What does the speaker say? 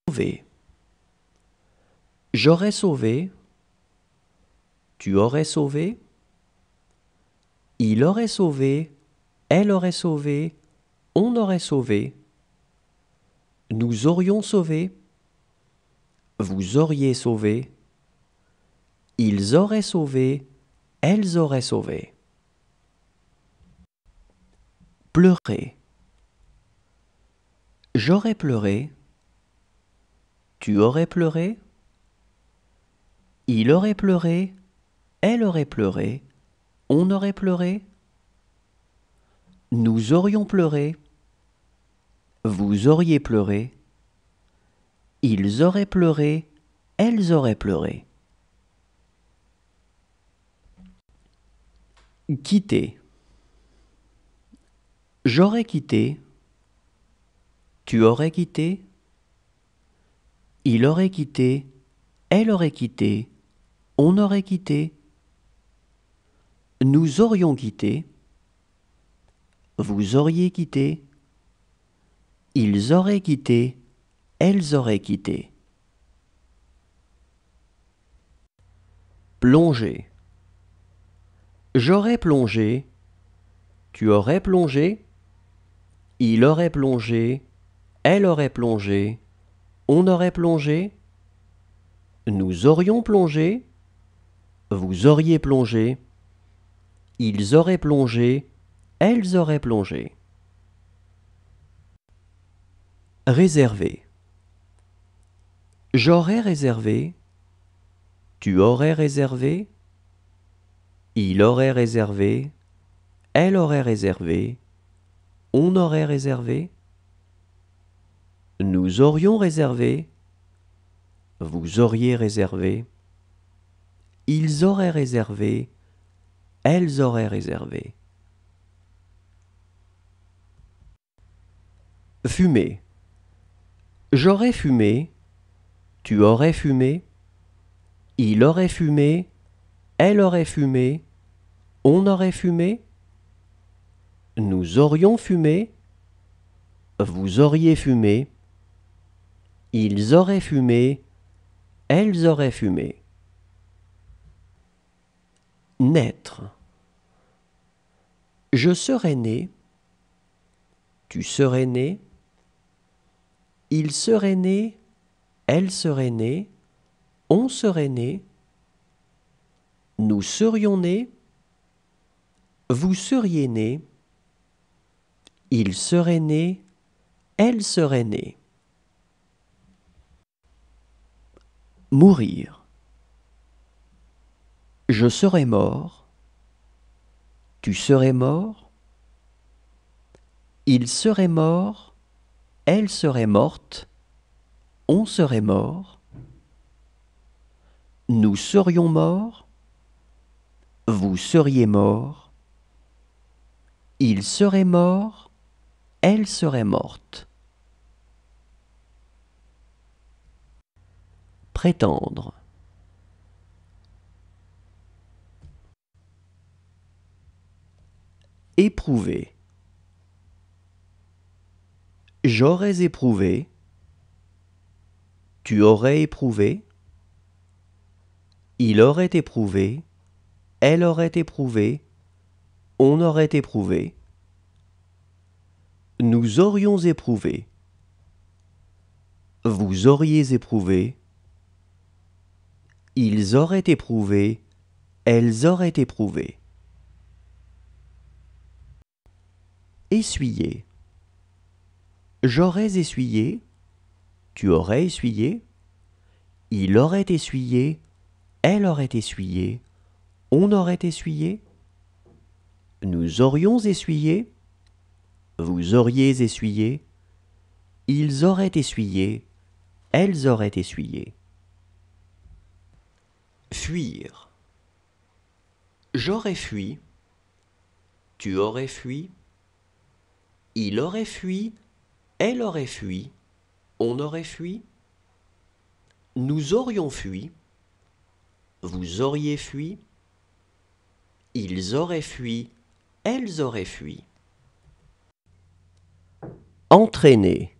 Sauver. J'aurais sauvé. Tu aurais sauvé. Il aurait sauvé. Elle aurait sauvé. On aurait sauvé. Nous aurions sauvé. Vous auriez sauvé. Ils auraient sauvé. Elles auraient sauvé. Pleurer. J'aurais pleuré. Tu aurais pleuré. Il aurait pleuré. Elle aurait pleuré. On aurait pleuré. Nous aurions pleuré. Vous auriez pleuré. Ils auraient pleuré. Elles auraient pleuré. Quitter. J'aurais quitté. Tu aurais quitté. Il aurait quitté. Elle aurait quitté. On aurait quitté. Nous aurions quitté. Vous auriez quitté. Ils auraient quitté. Elles auraient quitté. Plonger. J'aurais plongé. Tu aurais plongé. Il aurait plongé. Elle aurait plongé. On aurait plongé. Nous aurions plongé. Vous auriez plongé. Ils auraient plongé. Elles auraient plongé. Réserver. J'aurais réservé. Tu aurais réservé. Il aurait réservé. Elle aurait réservé. On aurait réservé. Nous aurions réservé. Vous auriez réservé. Ils auraient réservé. Elles auraient réservé. Fumer. J'aurais fumé. Tu aurais fumé. Il aurait fumé. Elle aurait fumé. On aurait fumé. Nous aurions fumé. Vous auriez fumé. Ils auraient fumé. Elles auraient fumé. Naître. Je serais né. Tu serais né. Il serait né. Elle serait née. On serait né. Nous serions nés. Vous seriez né. Il serait né. Elle serait née. Mourir. Je serais mort. Tu serais mort. Il serait mort. Elle serait morte. On serait mort. Nous serions morts. Vous seriez mort. Il serait mort. Elle serait morte. Prétendre. Éprouver. J'aurais éprouvé. Tu aurais éprouvé. Il aurait éprouvé. Elle aurait éprouvé. On aurait éprouvé. Nous aurions éprouvé. Vous auriez éprouvé. Ils auraient éprouvé. Elles auraient éprouvé. Essuyer. J'aurais essuyé. Tu aurais essuyé. Il aurait essuyé. Elle aurait essuyé. On aurait essuyé. Nous aurions essuyé. Vous auriez essuyé. Ils auraient essuyé. Elles auraient essuyé. Fuir. J'aurais fui. Tu aurais fui. Il aurait fui. Elle aurait fui. On aurait fui. Nous aurions fui. Vous auriez fui. Ils auraient fui. Elles auraient fui. Entraîner.